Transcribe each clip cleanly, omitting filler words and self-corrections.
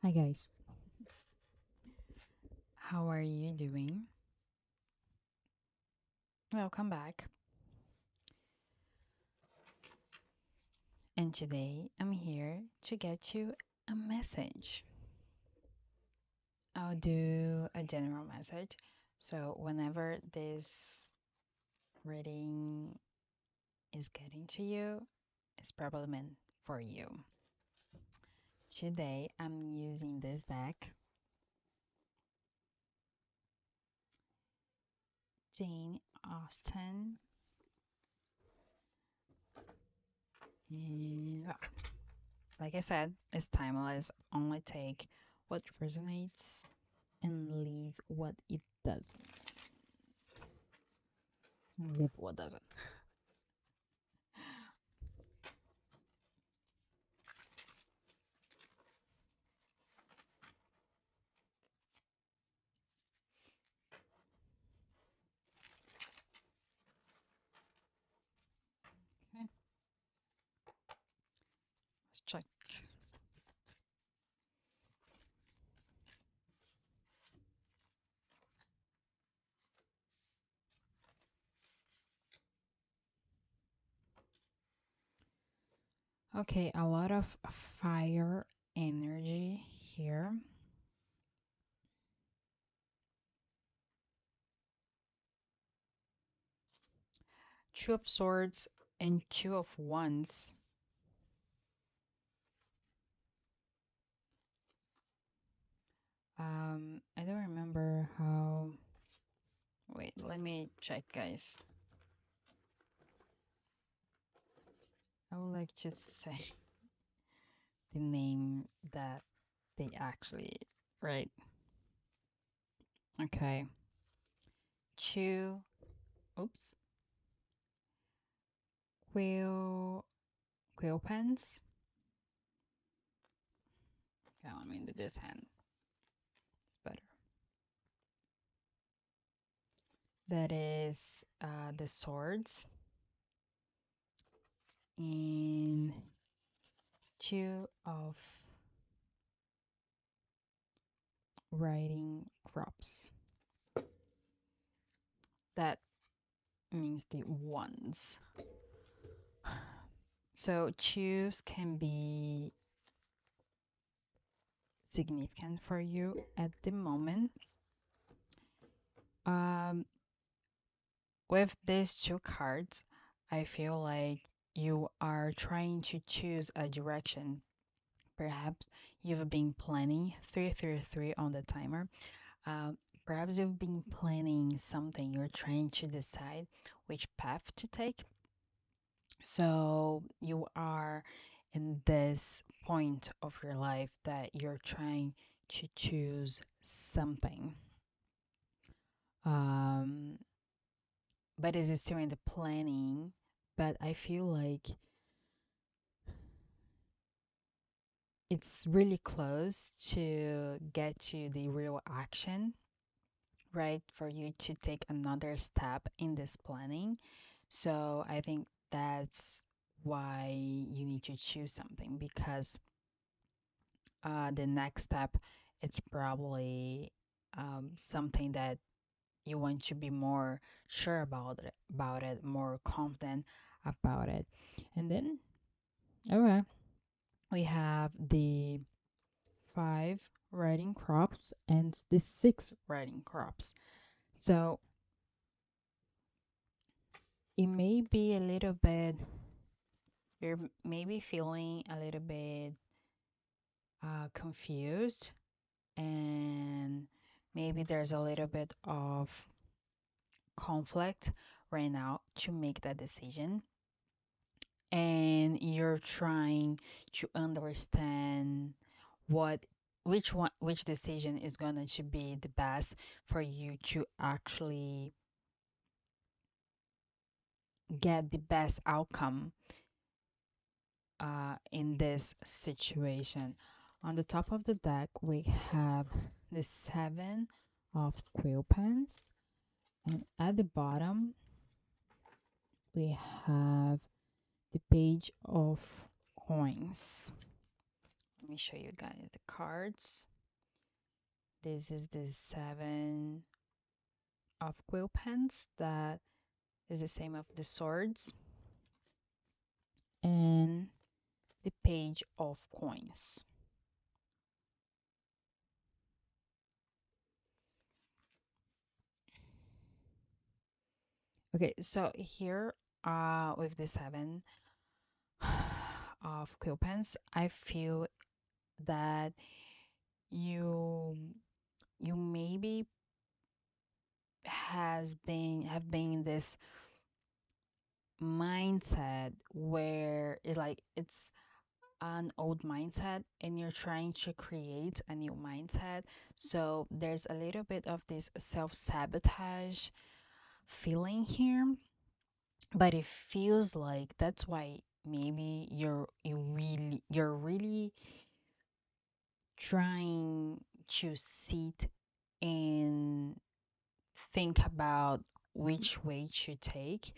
Hi guys, how are you doing? Welcome back. And today I'm here to get you a message. I'll do a general message. So whenever this reading is getting to you, it's probably meant for you. Today I'm using this deck, Jane Austen. And like I said, it's timeless. Only take what resonates and leave what it doesn't. Leave what doesn't. Okay, let's check. Okay, a lot of fire energy here. Two of Swords and Two of Wands. I don't remember how. Wait, let me check, guys. I would like to say the name that they actually write. Okay, two. Oops. Quill pens. Okay, let me do this hand. It's better. That is the swords and two of riding crops. That means the ones. So choose can be significant for you at the moment. Um, with these two cards, I feel like you are trying to choose a direction. Perhaps you've been planning 333 on the timer. Uh, Perhaps you've been planning something, you're trying to decide which path to take. So you are in this point of your life that you're trying to choose something. Um, but is it still in the planning? But I feel like it's really close to get to the real action, right? For you to take another step in this planning. So I think that's why you need to choose something because the next step it's probably something that you want to be more sure about it, more confident about it. And then, okay, we have the five riding crops and the six riding crops. So it may be a little bit, you're maybe feeling a little bit confused, and maybe there's a little bit of conflict right now to make that decision. And you're trying to understand what which decision is going to be the best for you to actually get the best outcome in this situation. On the top of the deck, we have the seven of quill pens, and at the bottom, we have the page of coins. me show you guys the cards. This is the seven of quill pens that is the same of the swords, and the page of coins. Okay, so here with the seven of quill pens, I feel that you you maybe have been in this mindset where it's like it's an old mindset and you're trying to create a new mindset. So there's a little bit of this self-sabotage feeling here, but it feels like that's why maybe you're really trying to sit and think about which way to take,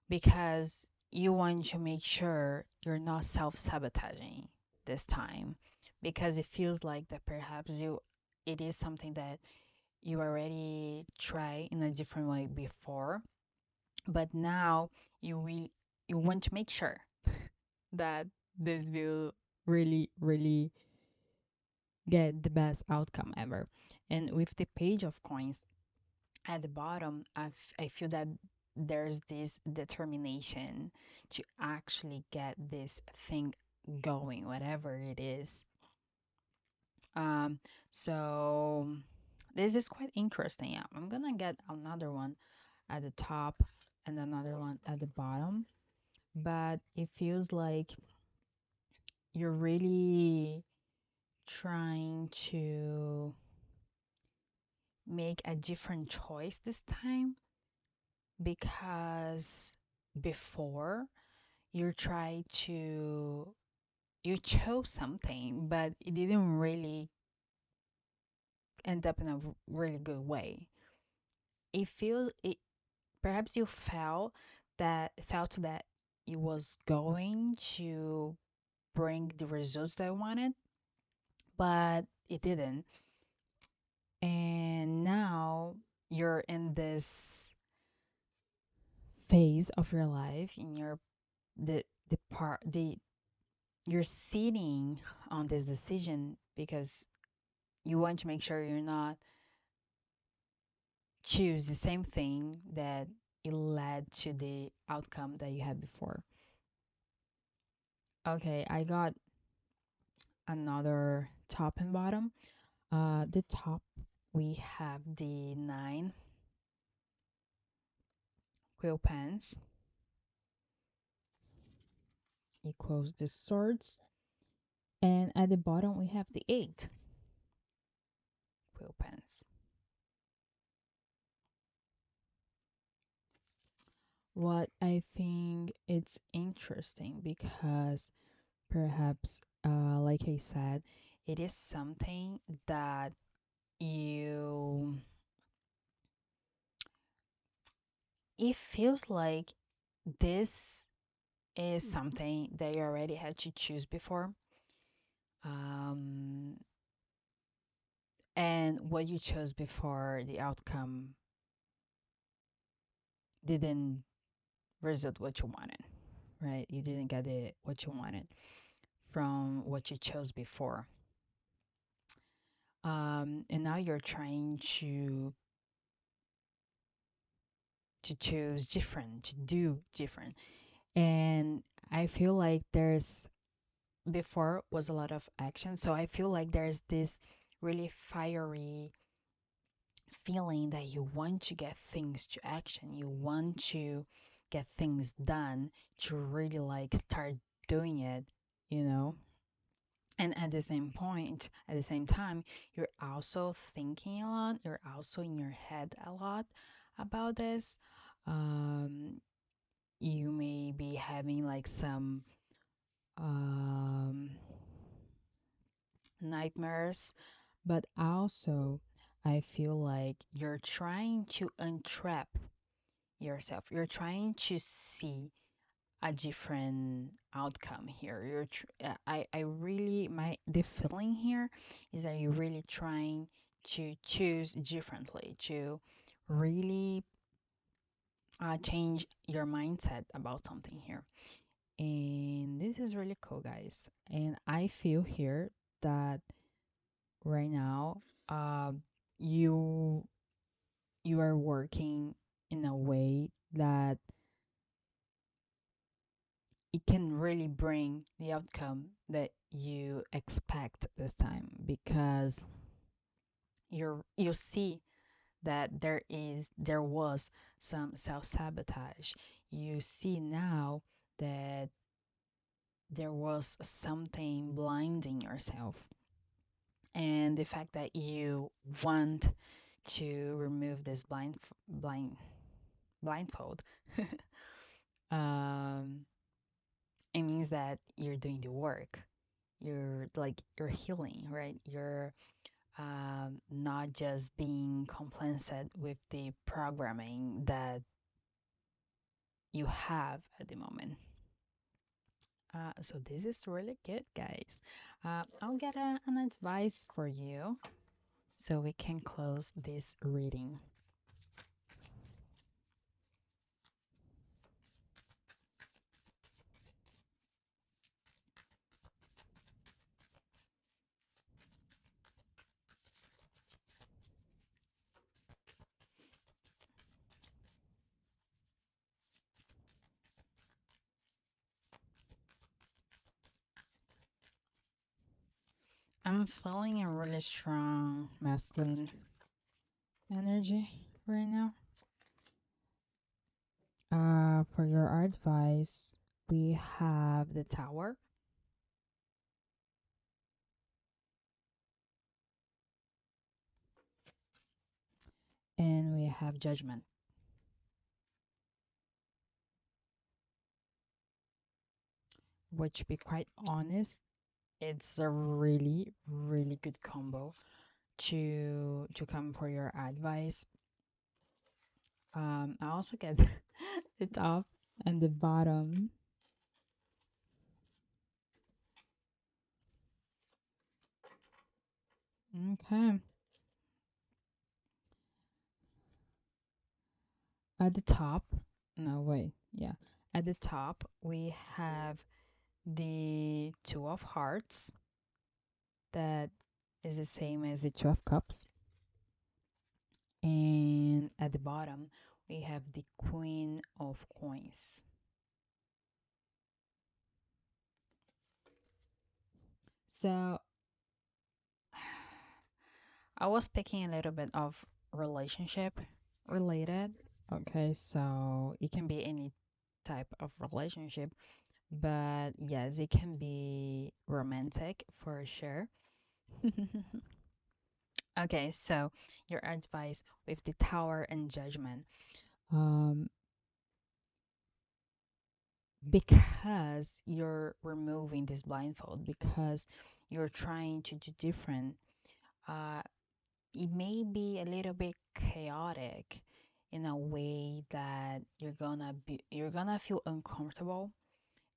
because you want to make sure you're not self-sabotaging this time, because it feels like that perhaps it is something that you already tried in a different way before, but now you want to make sure that this will really get the best outcome ever. And with the page of coins at the bottom, I feel that there's this determination to actually get this thing going, whatever it is. Um, so this is quite interesting. Yeah, I'm gonna get another one at the top and another one at the bottom, but it feels like you're really trying to make a different choice this time, because before you try to you chose something but it didn't really end up in a really good way. It feels it perhaps you felt that it was going to bring the results that I wanted, but it didn't. And now you're in this phase of your life in your the part the you're sitting on this decision because you want to make sure you're not choose the same thing that it led to the outcome that you had before. Okay, I got another top and bottom. The top, we have the nine quill pens equals the swords, and at the bottom we have the eight quill pens. What I think it's interesting because perhaps, like I said, it is something that you, it feels like this is something that you already had to choose before. Um, and what you chose before, the outcome didn't result what you wanted, right? You didn't get it what you wanted from what you chose before. And now you're trying to choose different, to do different. And I feel like there's before was a lot of action. So I feel like there's this really fiery feeling that you want to get things to action. You want to get things done to really like start doing it, you know? And at the same point, at the same time, you're also thinking a lot, you're also in your head a lot about this. Um, you may be having like some um, nightmares, but also I feel like you're trying to untrap yourself. You're trying to see a different outcome here. I really, my the feeling here is that you're really trying to choose differently, to really change your mindset about something here. And this is really cool, guys. And I feel here that right now, you you are working in a way that it can really bring the outcome that you expect this time, because you see that there was some self-sabotage. You see now that there was something blinding yourself, and the fact that you want to remove this blindfold, um it means that you're doing the work. You're healing, right? You're not just being complicit with the programming that you have at the moment. So this is really good, guys. I'll get an advice for you so we can close this reading. I'm feeling a really strong masculine energy right now. For your advice, we have the Tower and we have Judgment, which, to be quite honest, it's a really, really good combo to come for your advice. I also get the top and the bottom. Okay. At the top, no, wait, yeah. At the top, we have the Two of Hearts, that is the same as the Two of Cups. And at the bottom, we have the Queen of Coins. So I was picking a little bit of relationship related. Okay, so it can be any type of relationship, but yes, it can be romantic for sure. Okay, so your advice with the Tower and Judgment. Um, because you're removing this blindfold, because you're trying to do different, uh, it may be a little bit chaotic in a way that you're gonna feel uncomfortable,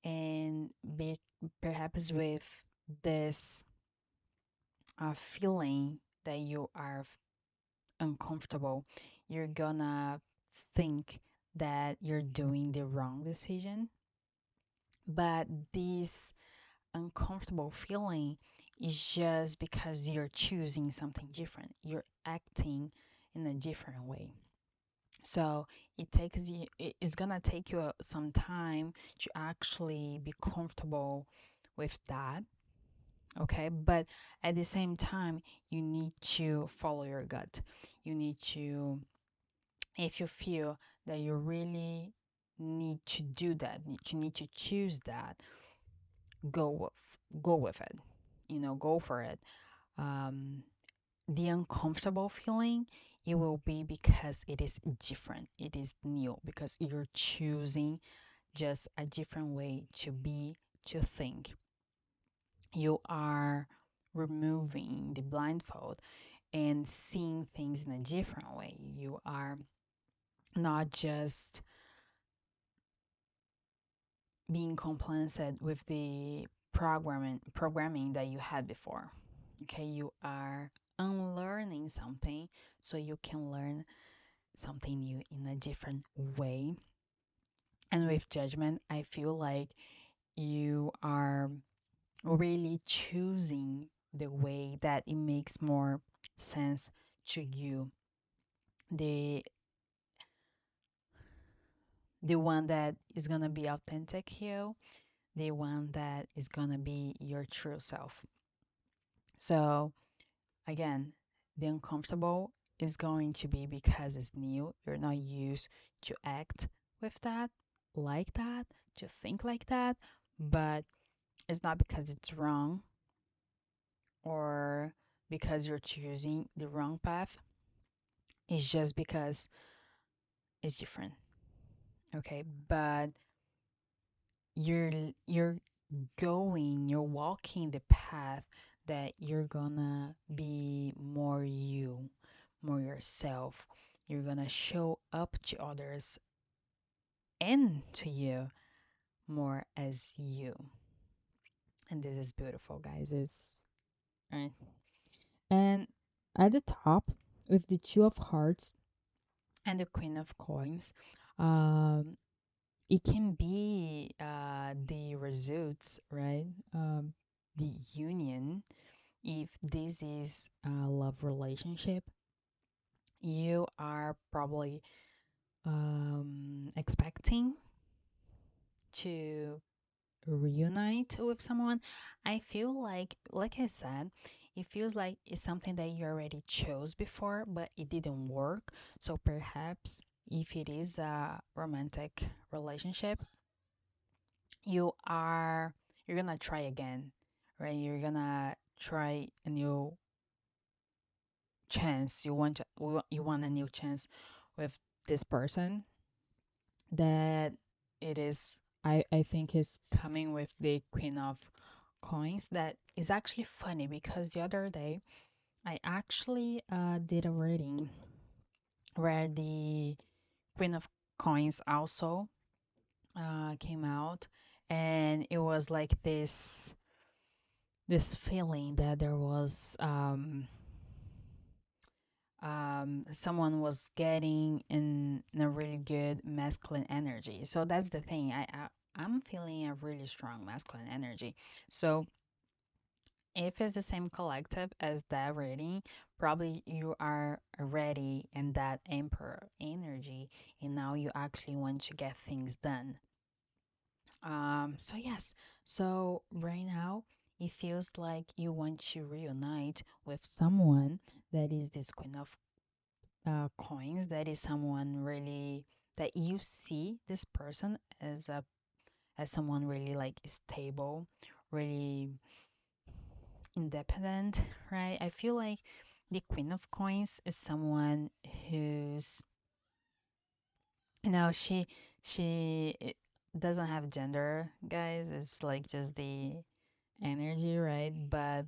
and be perhaps with this feeling that you are uncomfortable, you're gonna think that you're doing the wrong decision. But this uncomfortable feeling is just because you're choosing something different. You're acting in a different way. So it's gonna take you some time to actually be comfortable with that. Okay, but at the same time, you need to follow your gut. You need to, if you feel that you really need to do that, you need to choose that, go go with it. Go for it. Um, the uncomfortable feeling, it will be because it is different, it is new, because you're choosing just a different way to be, to think. You are removing the blindfold and seeing things in a different way. You are not just being complicit with the programming that you had before. Okay, you are unlearning something so you can learn something new in a different way. And with judgment, I feel like you are really choosing the way that it makes more sense to you. The the one that is gonna be authentic you, the one that is gonna be your true self. So again, the uncomfortable is going to be because it's new. You're not used to act with that, like that, to think like that, but it's not because it's wrong or because you're choosing the wrong path. It's just because it's different. Okay, but you're you're you're walking the path that you're gonna be more you, more yourself. You're gonna show up to others and to you more as you. And this is beautiful, guys. It's right. And at the top, with the Two of Hearts and the Queen of Coins, um, it can be the results, right? The union. If this is a love relationship, you are probably expecting to reunite with someone. I feel like I said, it feels like it's something that you already chose before, but it didn't work. So perhaps if it is a romantic relationship, you are you're gonna try again, right? You're gonna try a new chance. You want a new chance with this person that it is. I think is coming with the Queen of Coins. That is actually funny because the other day I actually did a reading where the Queen of Coins also came out, and it was like this feeling that there was someone was getting in a really good masculine energy. So that's the thing. I'm feeling a really strong masculine energy. So if it's the same collective as that reading, probably you are already in that emperor energy, and now you actually want to get things done. So yes, so right now it feels like you want to reunite with someone that is this Queen of Coins. That is someone really that you see this person as someone really like stable, really independent, right? I feel like the Queen of Coins is someone who's she doesn't have gender, guys. It's like just the energy, right? But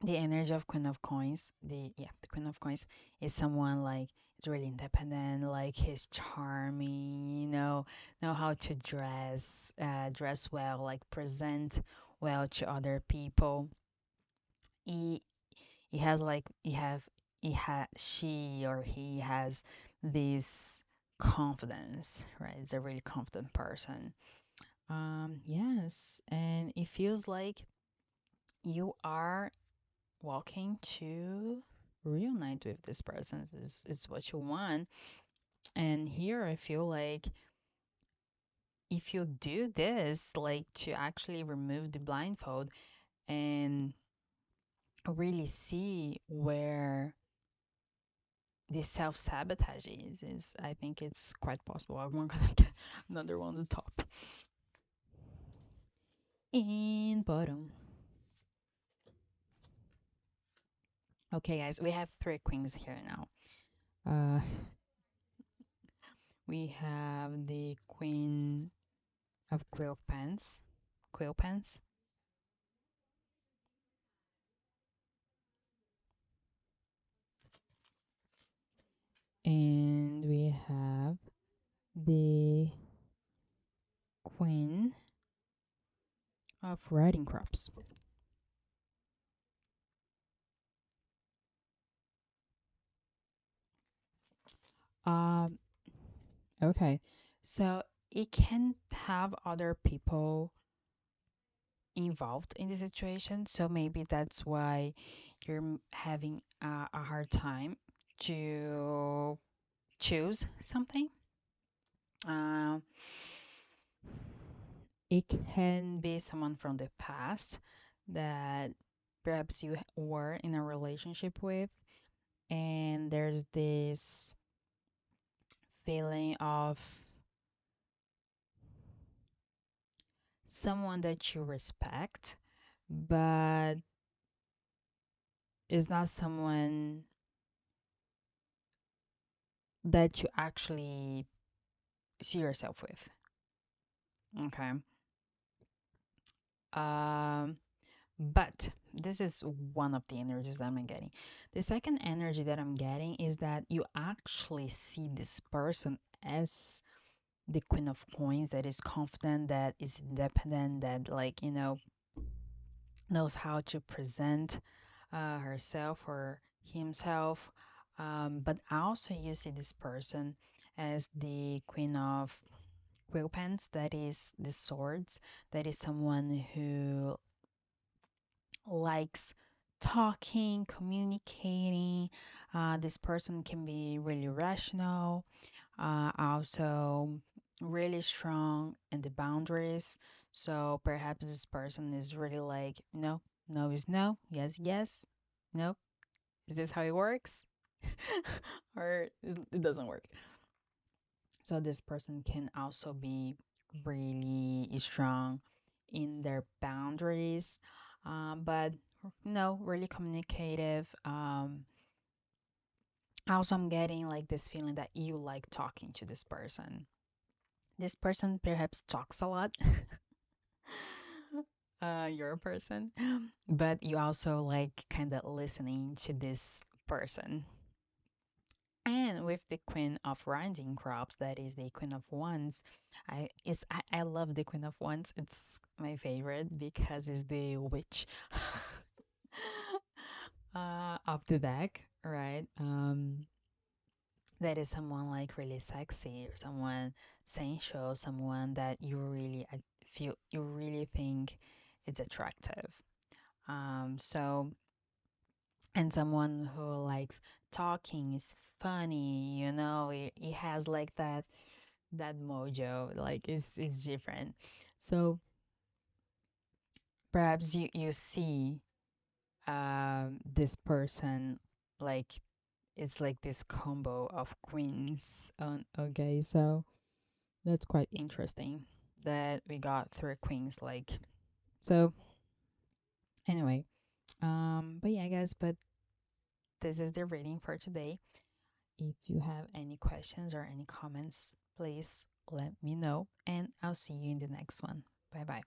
the energy of Queen of Coins, the Queen of Coins is someone like is really independent, like he's charming, know how to dress well, like present well to other people. He he has like she or he has this confidence, right? It's a really confident person. Yes, and it feels like you are walking to reunite with this person is what you want. And here I feel like if you do this, like to actually remove the blindfold and really see where the self-sabotage is I think it's quite possible. I'm gonna get another one on the top and bottom. Okay, guys, we have three queens here now. Uh, we have the Queen of quill pens, and we have the Queen of riding crops. Um, okay. So it can have other people involved in the situation. So maybe that's why you're having a hard time to choose something. Um, it can be someone from the past that perhaps you were in a relationship with, and there's this feeling of someone that you respect, but is not someone that you actually see yourself with. Okay. Um, but this is one of the energies that I'm getting. The second energy that I'm getting is that you actually see this person as the Queen of Coins that is confident, that is independent, that, like, knows how to present herself or himself. But also, you see this person as the Queen of Quill Pens, that is the swords, that is someone who likes talking, communicating. This person can be really rational, also really strong in the boundaries. So perhaps this person is really like, no, no is no, yes, yes, no. Is this how it works? Or it doesn't work. So this person can also be really strong in their boundaries, but no, really communicative. Also, I'm getting like this feeling that you like talking to this person. This person perhaps talks a lot, your person, but you also like kind of listening to this person. And with the Queen of Riding Crops, that is the Queen of Wands, I love the Queen of Wands. It's my favorite because it's the witch of the deck, right? That is someone like really sexy, someone sensual, someone that you really feel you really think it's attractive. So and someone who likes talking is funny, it has like that mojo, like it's different. So perhaps you see this person like it's like this combo of queens. Okay, so that's quite interesting that we got three queens. Like, so anyway, but yeah, guys, but this is the reading for today. If you have any questions or any comments, please let me know, and I'll see you in the next one. Bye bye.